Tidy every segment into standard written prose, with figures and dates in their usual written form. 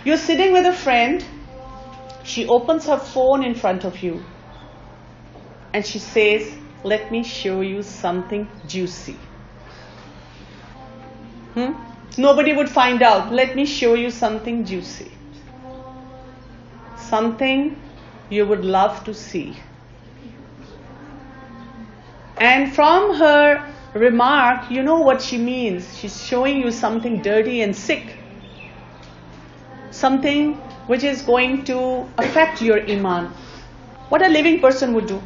You're sitting with a friend, she opens her phone in front of you and she says, let me show you something juicy. Nobody would find out. Let me show you something juicy. Something you would love to see. And from her remark, you know what she means. She's showing you something dirty and sick. Something which is going to affect your iman. What a living person would do.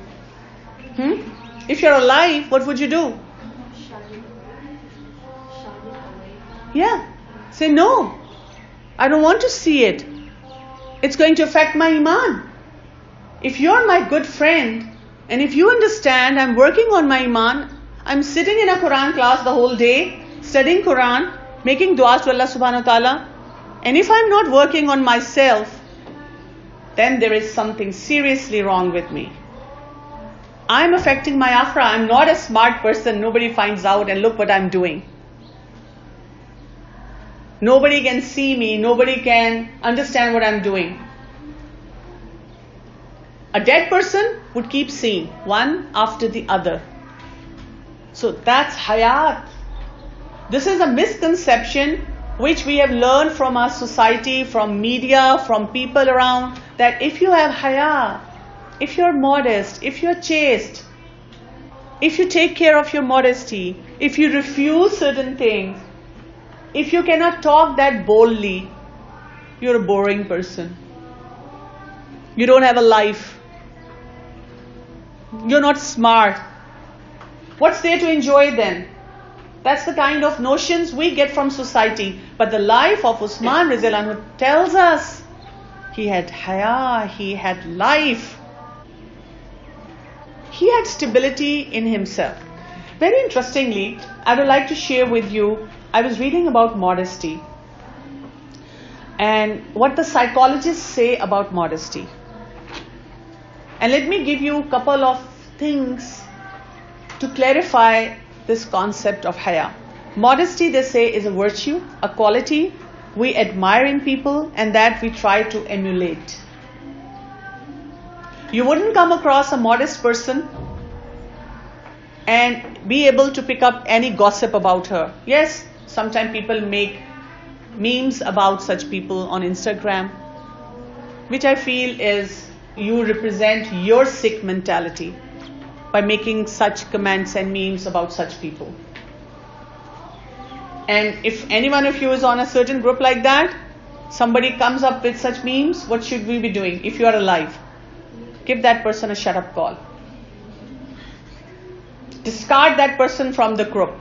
If you're alive, what would you do? Yeah. Say, no, I don't want to see it. It's going to affect my iman. If you're my good friend, and if you understand I'm working on my iman, I'm sitting in a Quran class the whole day, studying Quran, making du'as to Allah subhanahu wa ta'ala, and if I'm not working on myself, then there is something seriously wrong with me. I'm affecting my akhirah. I'm not a smart person. Nobody finds out and look what I'm doing. Nobody can see me. Nobody can understand what I'm doing. A dead person would keep seeing one after the other. So that's hayat. This is a misconception which we have learned from our society, from media, from people around, that if you have haya, if you're modest, if you're chaste, if you take care of your modesty, if you refuse certain things, if you cannot talk that boldly, you're a boring person. You don't have a life. You're not smart. What's there to enjoy then? That's the kind of notions we get from society. But the life of Uthman radhiyallahu anhu tells us he had haya, he had life. He had stability in himself. Very interestingly, I would like to share with you, I was reading about modesty and what the psychologists say about modesty. And let me give you a couple of things to clarify this concept of haya. Modesty, they say, is a virtue, a quality we admire in people and that we try to emulate. You wouldn't come across a modest person and be able to pick up any gossip about her. Yes, sometimes people make memes about such people on Instagram, which I feel is you represent your sick mentality by making such comments and memes about such people. And if any one of you is on a certain group like that, somebody comes up with such memes, what should we be doing if you are alive? Give that person a shut up call. Discard that person from the group.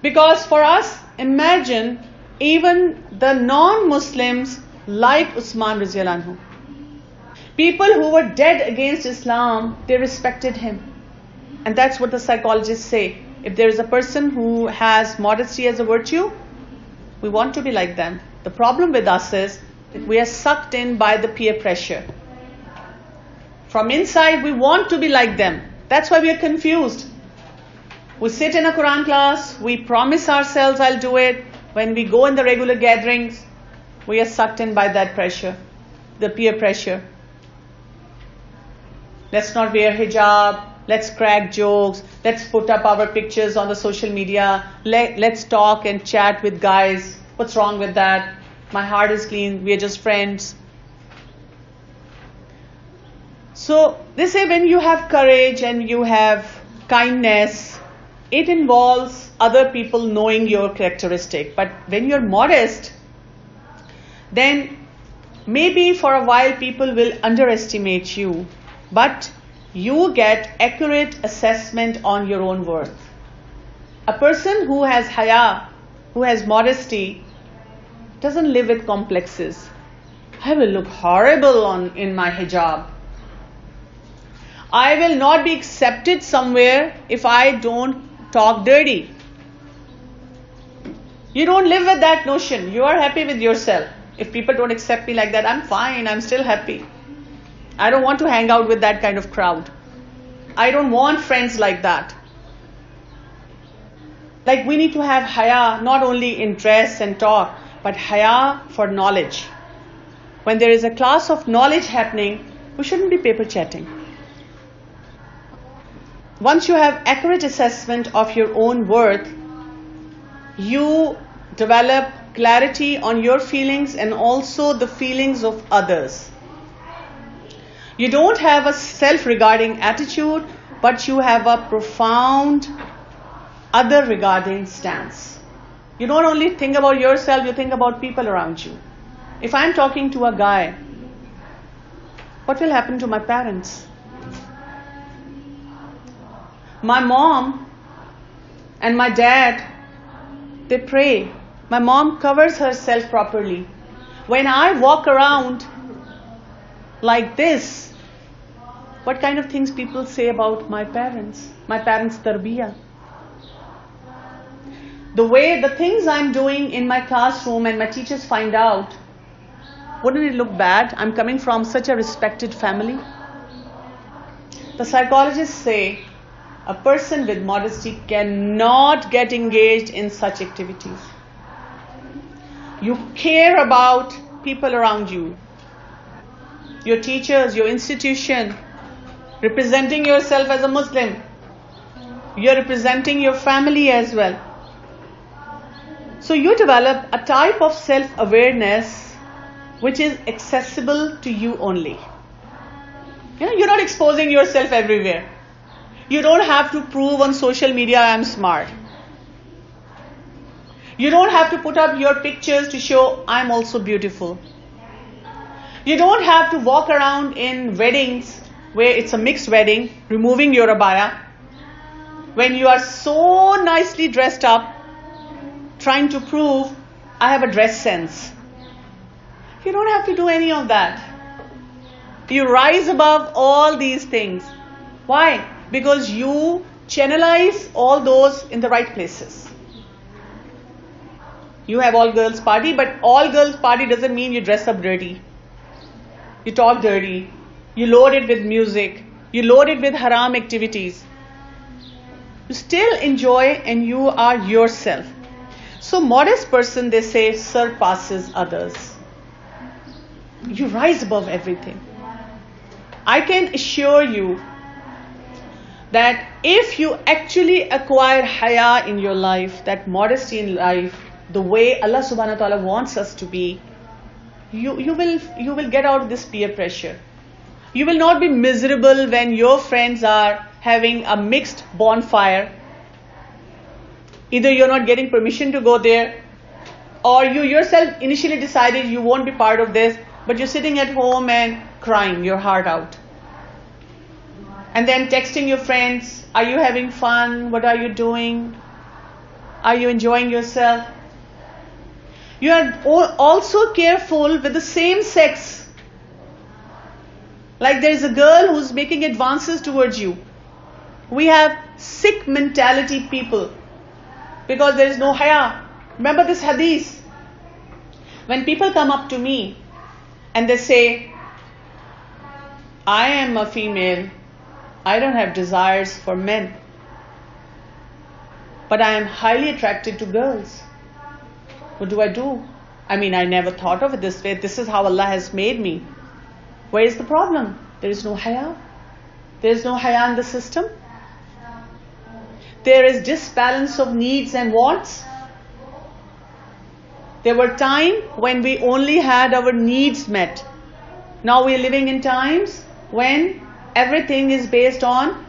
Because for us, imagine even the non-Muslims like Uthman radhiyallahu anhu. People who were dead against Islam, they respected him. And that's what the psychologists say. If there is a person who has modesty as a virtue, we want to be like them. The problem with us is that we are sucked in by the peer pressure. From inside, we want to be like them. That's why we are confused. We sit in a Quran class, we promise ourselves I'll do it. When we go in the regular gatherings, we are sucked in by that pressure, the peer pressure. Let's not wear hijab, let's crack jokes, let's put up our pictures on the social media, let's talk and chat with guys. What's wrong with that? My heart is clean, we are just friends. So they say when you have courage and you have kindness, it involves other people knowing your characteristic. But when you're modest, then maybe for a while people will underestimate you, but you get accurate assessment on your own worth. A person who has haya, who has modesty, doesn't live with complexes. I will look horrible in my hijab. I will not be accepted somewhere if I don't talk dirty. You don't live with that notion. You are happy with yourself. If people don't accept me like that, I'm fine, I'm still happy. I don't want to hang out with that kind of crowd. I don't want friends like that. Like we need to have haya not only in dress and talk, but haya for knowledge. When there is a class of knowledge happening, we shouldn't be paper chatting. Once you have accurate assessment of your own worth, you develop clarity on your feelings and also the feelings of others. You don't have a self-regarding attitude, but you have a profound other-regarding stance. You don't only think about yourself, you think about people around you. If I'm talking to a guy, what will happen to my parents? My mom and my dad, they pray. My mom covers herself properly. When I walk around like this, what kind of things people say about my parents tarbiyah? The things I'm doing in my classroom and my teachers find out, wouldn't it look bad? I'm coming from such a respected family. The psychologists say a person with modesty cannot get engaged in such activities. You care about people around you, your teachers, your institution, representing yourself as a Muslim. You're representing your family as well. So you develop a type of self-awareness which is accessible to you only. You're not exposing yourself everywhere. You don't have to prove on social media I'm smart. You don't have to put up your pictures to show I'm also beautiful. You don't have to walk around in weddings where it's a mixed wedding, removing your abaya, when you are so nicely dressed up, trying to prove I have a dress sense. You don't have to do any of that. You rise above all these things. Why? Because you channelize all those in the right places. You have all girls party, but all girls party doesn't mean you dress up dirty. You talk dirty. You load it with music. You load it with haram activities. You still enjoy and you are yourself. So modest person, they say, surpasses others. You rise above everything. I can assure you that if you actually acquire haya in your life, that modesty in life, the way Allah subhanahu wa ta'ala wants us to be, you will get out of this peer pressure. You will not be miserable when your friends are having a mixed bonfire. Either you're not getting permission to go there, or you yourself initially decided you won't be part of this, but you're sitting at home and crying your heart out. And then texting your friends, are you having fun? What are you doing? Are you enjoying yourself? You are also careful with the same sex. Like there is a girl who's making advances towards you. We have sick mentality people because there is no haya. Remember this hadith. When people come up to me and they say, I am a female, I don't have desires for men, but I am highly attracted to girls. What do I do? I mean, I never thought of it this way. This is how Allah has made me. Where is the problem? There is no haya. There is no haya in the system. There is disbalance of needs and wants. There were times when we only had our needs met. Now we are living in times when everything is based on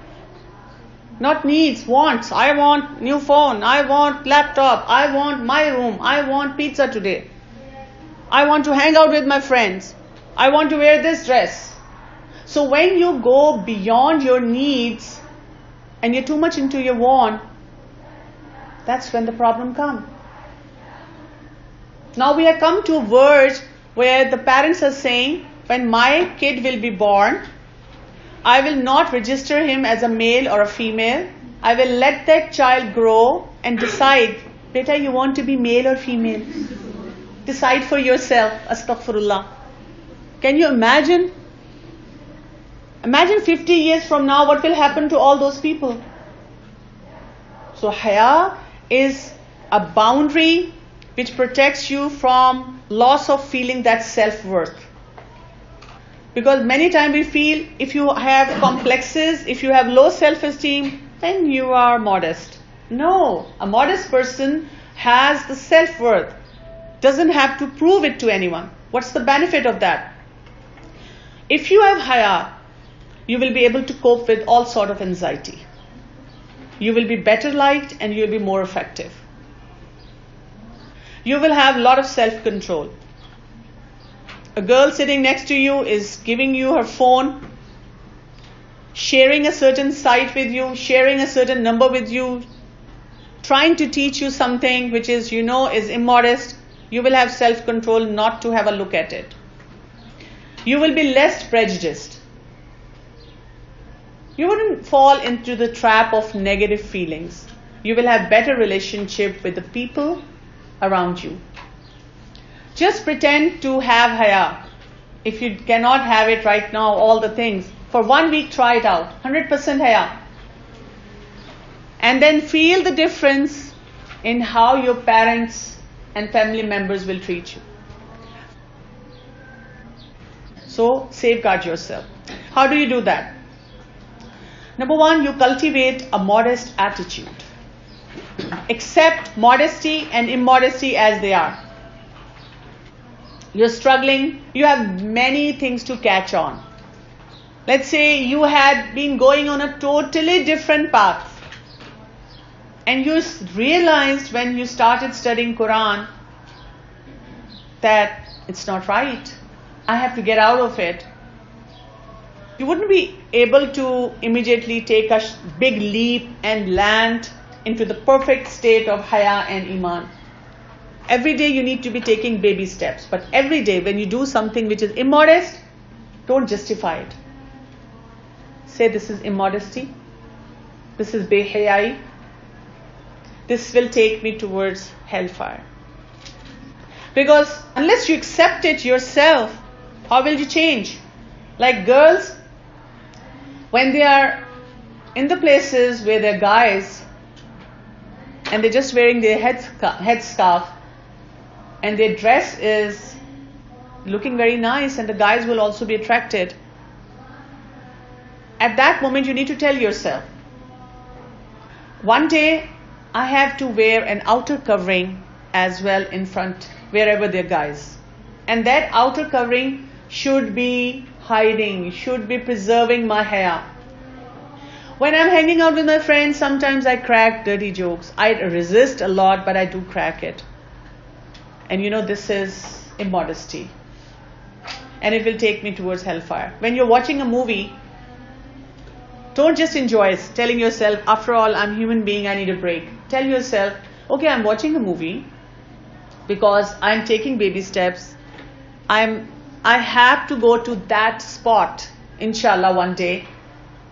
not needs, wants. I want new phone. I want laptop. I want my room. I want pizza today. I want to hang out with my friends. I want to wear this dress. So when you go beyond your needs and you're too much into your want, that's when the problem comes. Now we have come to a verge where the parents are saying, when my kid will be born, I will not register him as a male or a female. I will let that child grow and decide, beta, you want to be male or female? Decide for yourself. Astaghfirullah. Can you imagine? Imagine 50 years from now, what will happen to all those people? So haya is a boundary which protects you from loss of feeling that self-worth. Because many times we feel if you have complexes, if you have low self-esteem, then you are modest. No, a modest person has the self-worth, doesn't have to prove it to anyone. What's the benefit of that? If you have haya, you will be able to cope with all sort of anxiety. You will be better liked and you will be more effective. You will have a lot of self-control. A girl sitting next to you is giving you her phone, sharing a certain site with you, sharing a certain number with you, trying to teach you something which is, is immodest. You will have self-control not to have a look at it. You will be less prejudiced. You wouldn't fall into the trap of negative feelings. You will have better relationship with the people around you. Just pretend to have haya. If you cannot have it right now, all the things, for 1 week try it out, 100% haya. And then feel the difference in how your parents and family members will treat you. So safeguard yourself. How do you do that? Number 1, you cultivate a modest attitude. Accept modesty and immodesty as they are. You're struggling, you have many things to catch on. Let's say you had been going on a totally different path, and you realized when you started studying Quran that it's not right. I have to get out of it. You wouldn't be able to immediately take a big leap and land into the perfect state of haya and iman. Every day you need to be taking baby steps. But every day when you do something which is immodest, don't justify it. Say this is immodesty. This is behayai. This will take me towards hellfire. Because unless you accept it yourself, how will you change? Like girls, when they are in the places where they're guys and they're just wearing their headscarf and their dress is looking very nice and the guys will also be attracted, at that moment you need to tell yourself, one day I have to wear an outer covering as well in front wherever they're guys. And that outer covering should be hiding, should be preserving my haya. When I'm hanging out with my friends, sometimes I crack dirty jokes. I resist a lot, but I do crack it. And this is immodesty. And it will take me towards hellfire. When you're watching a movie, don't just enjoy it, telling yourself, after all, I'm a human being, I need a break. Tell yourself, okay, I'm watching a movie because I'm taking baby steps. I have to go to that spot, inshallah, one day.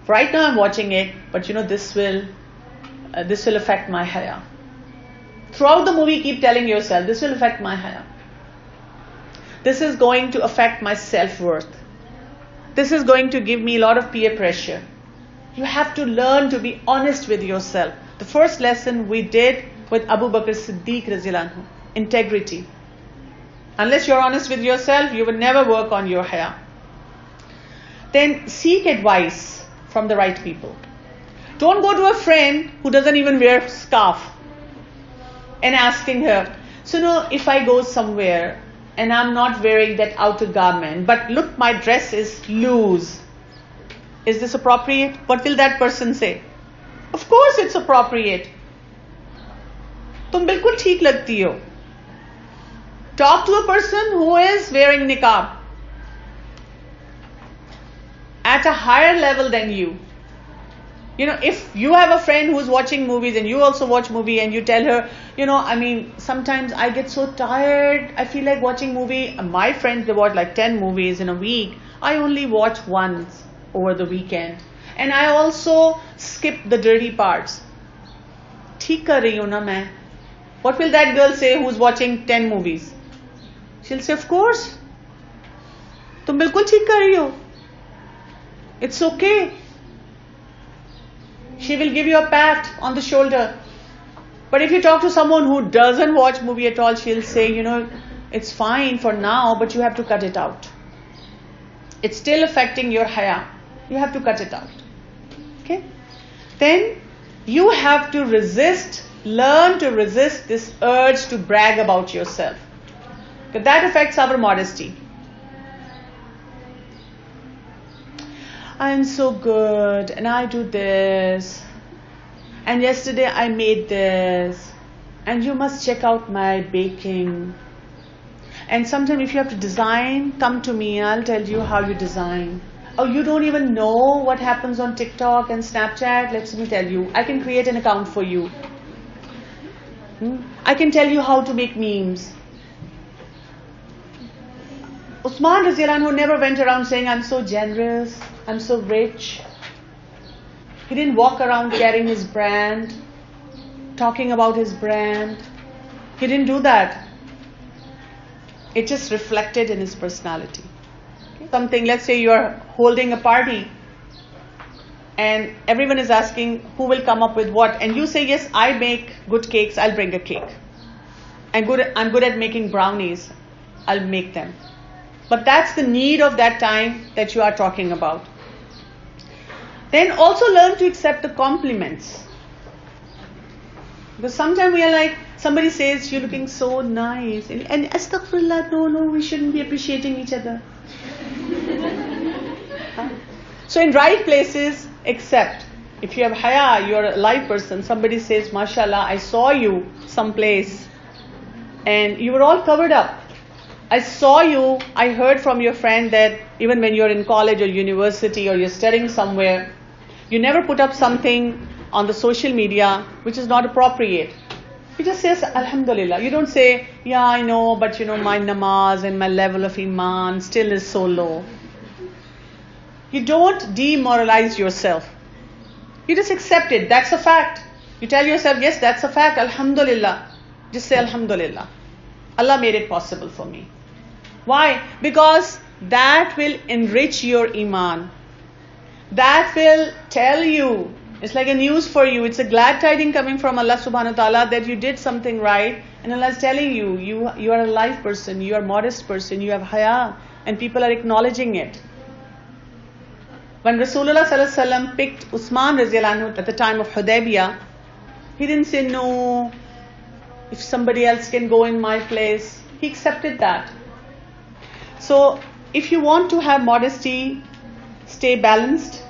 Right now I'm watching it, but this will affect my haya. Throughout the movie, keep telling yourself, this will affect my haya. This is going to affect my self-worth. This is going to give me a lot of peer pressure. You have to learn to be honest with yourself. The first lesson we did with Abu Bakr Siddiq Radhiyallahu Anhu, integrity. Unless you're honest with yourself, you will never work on your haya. Then seek advice from the right people. Don't go to a friend who doesn't even wear a scarf and asking her, so if I go somewhere and I'm not wearing that outer garment, but look, my dress is loose. Is this appropriate? What will that person say? Of course it's appropriate. तुम बिल्कुल ठीक लगती हो. Talk to a person who is wearing niqab at a higher level than you. If you have a friend who's watching movies and you also watch movie and you tell her, sometimes I get so tired, I feel like watching movie. My friends, they watch like 10 movies in a week. I only watch once over the weekend. And I also skip the dirty parts. ठीक कर रही हूँ ना मैं. What will that girl say who's watching 10 movies? She'll say, of course. तुम बिल्कुल ठीक कर रही हो. It's okay. She will give you a pat on the shoulder. But if you talk to someone who doesn't watch movie at all, she'll say, it's fine for now, but you have to cut it out. It's still affecting your haya. You have to cut it out. Okay? Then you have to learn to resist this urge to brag about yourself. Because that affects our modesty. I am so good and I do this. And yesterday I made this. And you must check out my baking. And sometimes if you have to design, come to me, I'll tell you how you design. Oh, you don't even know what happens on TikTok and Snapchat? Let me tell you. I can create an account for you. I can tell you how to make memes. Uthman radiallahu anhu never went around saying, I'm so generous, I'm so rich. He didn't walk around carrying his brand, talking about his brand. He didn't do that. It just reflected in his personality. Something, let's say you're holding a party and everyone is asking who will come up with what, and you say, yes, I make good cakes, I'll bring a cake. I'm good at making brownies, I'll make them. But that's the need of that time that you are talking about. Then also learn to accept the compliments. Because sometimes we are like, somebody says, you're looking so nice. And astaghfirullah, no, we shouldn't be appreciating each other. So in right places, accept. If you have haya, you're a live person, somebody says, mashallah, I saw you someplace and you were all covered up. I saw you, I heard from your friend that even when you're in college or university or you're studying somewhere, you never put up something on the social media which is not appropriate. You just say, Alhamdulillah. You don't say, yeah, I know, but my namaz and my level of iman still is so low. You don't demoralize yourself. You just accept it. That's a fact. You tell yourself, yes, that's a fact. Alhamdulillah. Just say Alhamdulillah. Allah made it possible for me. Why? Because that will enrich your iman. That will tell you, it's like a news for you. It's a glad tiding coming from Allah subhanahu wa ta'ala that you did something right. And Allah is telling you, you are a live person, you are a modest person, you have haya. And people are acknowledging it. When Rasulullah sallallahu alaihi wasallam picked Uthman radiallahu anhu at the time of Hudaybiyah, he didn't say, no, if somebody else can go in my place. He accepted that. So, if you want to have modesty, stay balanced.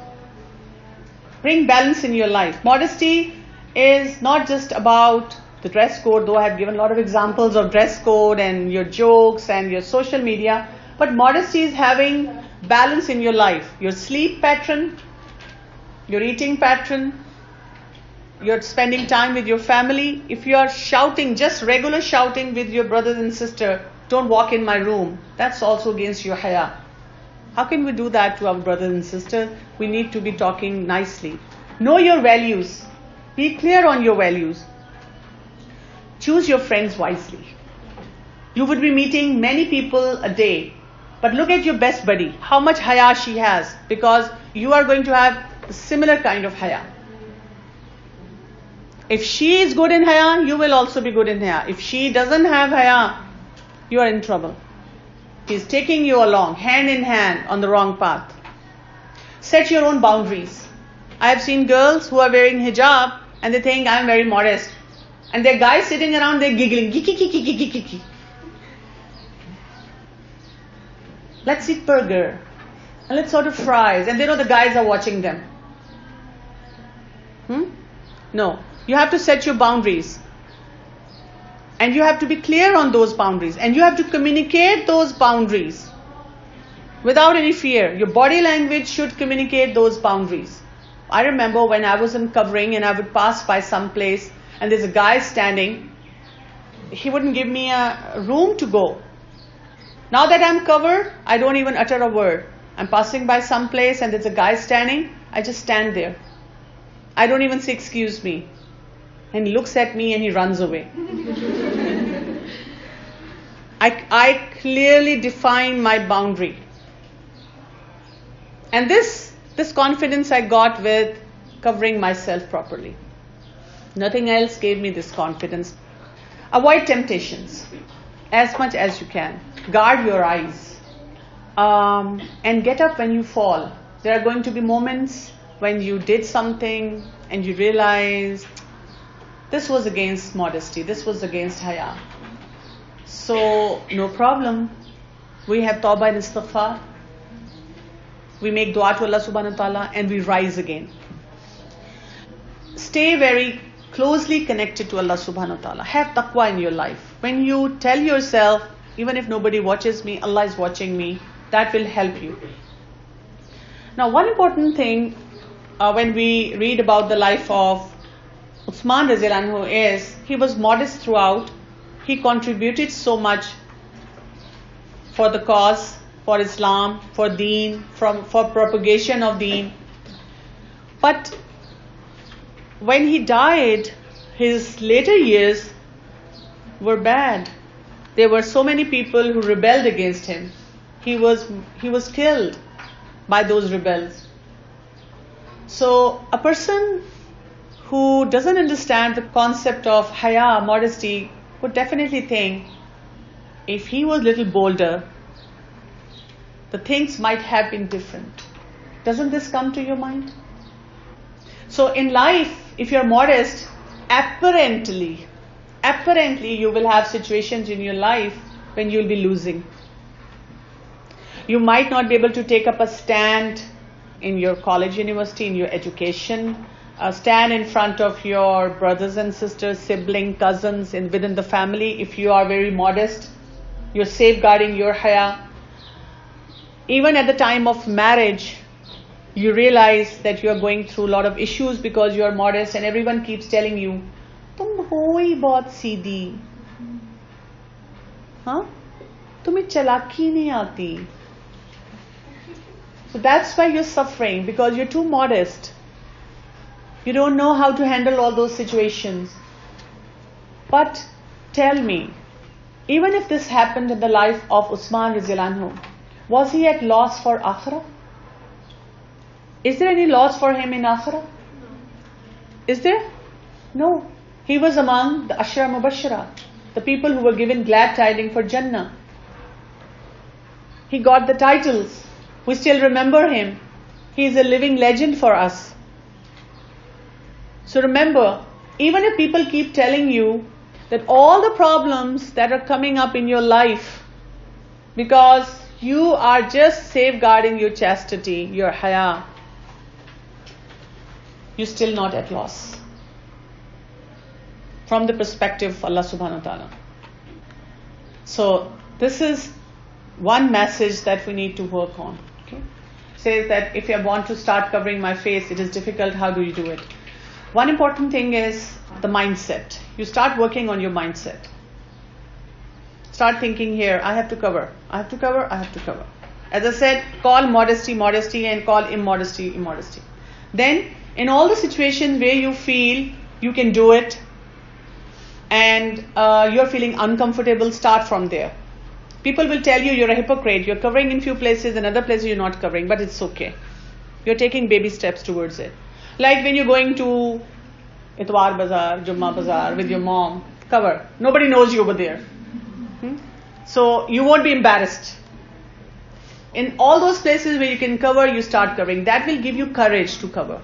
Bring balance in your life. Modesty is not just about the dress code, though I have given a lot of examples of dress code and your jokes and your social media. But modesty is having balance in your life. Your sleep pattern, your eating pattern, you're spending time with your family. If you are shouting, just regular shouting with your brothers and sister, don't walk in my room. That's also against your haya. How can we do that to our brothers and sisters? We need to be talking nicely. Know your values. Be clear on your values. Choose your friends wisely. You would be meeting many people a day, but look at your best buddy, how much haya she has, because you are going to have a similar kind of haya. If she is good in haya, you will also be good in haya. If she doesn't have haya, you are in trouble. He's taking you along, hand in hand, on the wrong path. Set your own boundaries. I have seen girls who are wearing hijab and they think I'm very modest. And there are guys sitting around, they're giggling. Giki. Let's eat burger. And let's order fries. And they know the guys are watching them. No. You have to set your boundaries. And you have to be clear on those boundaries. And you have to communicate those boundaries without any fear. Your body language should communicate those boundaries. I remember when I was uncovering and I would pass by some place and there's a guy standing. He wouldn't give me a room to go. Now that I'm covered, I don't even utter a word. I'm passing by some place and there's a guy standing. I just stand there. I don't even say excuse me. And he looks at me and he runs away. I clearly define my boundary. And this confidence I got with covering myself properly. Nothing else gave me this confidence. Avoid temptations as much as you can. Guard your eyes. And get up when you fall. There are going to be moments when you did something and you realize this was against modesty, this was against haya. So, no problem. We have tawbah and istighfar. We make dua to Allah subhanahu wa ta'ala and we rise again. Stay very closely connected to Allah subhanahu wa ta'ala. Have taqwa in your life. When you tell yourself, even if nobody watches me, Allah is watching me, that will help you. Now, one important thing when we read about the life of Uthman radiallahu anhu is he was modest throughout. He contributed so much for the cause, for Islam, for deen, for propagation of deen. But when he died, his later years were bad. There were so many people who rebelled against him. He was killed by those rebels. So a person who doesn't understand the concept of haya, modesty, would definitely think if he was a little bolder, the things might have been different. Doesn't this come to your mind? So in life, if you're modest, apparently you will have situations in your life when you'll be losing. You might not be able to take up a stand in your college, university, in your education, stand in front of your brothers and sisters, siblings, cousins, and within the family. If you are very modest, you're safeguarding your haya. Even at the time of marriage, you realize that you are going through a lot of issues because you are modest and everyone keeps telling you, "Tum ho hi bahut seedhi, tumhe chalaki nahi aati." So that's why you're suffering, because you're too modest. You don't know how to handle all those situations. But tell me, even if this happened in the life of Uthman radiallahu anhu, was he at loss for akhirah? Is there any loss for him in akhirah? Is there? No. He was among the Ashra Mubashara, the people who were given glad tidings for Jannah. He got the titles. We still remember him. He is a living legend for us. So remember, even if people keep telling you that all the problems that are coming up in your life, because you are just safeguarding your chastity, your haya, you're still not at loss from the perspective of Allah subhanahu wa ta'ala. So this is one message that we need to work on. Okay? Says that if I want to start covering my face, it is difficult. How do you do it? One important thing is the mindset. You start working on your mindset. Start thinking here, I have to cover, I have to cover, I have to cover. As I said, call modesty, modesty, and call immodesty, immodesty. Then, in all the situations where you feel you can do it and you're feeling uncomfortable, start from there. People will tell you you're a hypocrite, you're covering in few places and other places you're not covering, but it's okay. You're taking baby steps towards it. Like when you're going to Itwar Bazaar, Jummah Bazaar with your mom, cover. Nobody knows you over there. So you won't be embarrassed. In all those places where you can cover, you start covering. That will give you courage to cover.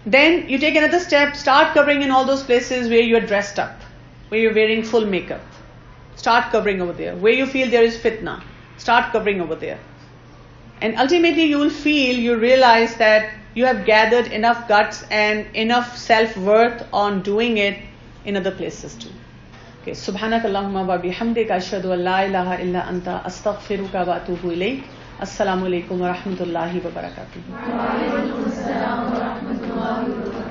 Then you take another step, start covering in all those places where you're dressed up, where you're wearing full makeup. Start covering over there. Where you feel there is fitna, start covering over there. And ultimately you will feel, you realize that you have gathered enough guts and enough self-worth on doing it in other places too. Okay, Subhanakallahumma wa bihamdika ashhadu an la ilaha illa anta astaghfiruka wa atubu ilayk. Assalamu alaikum wa rahmatullahi wa barakatuh. Wa alaikum assalam wa rahmatullahi wa barakatuh.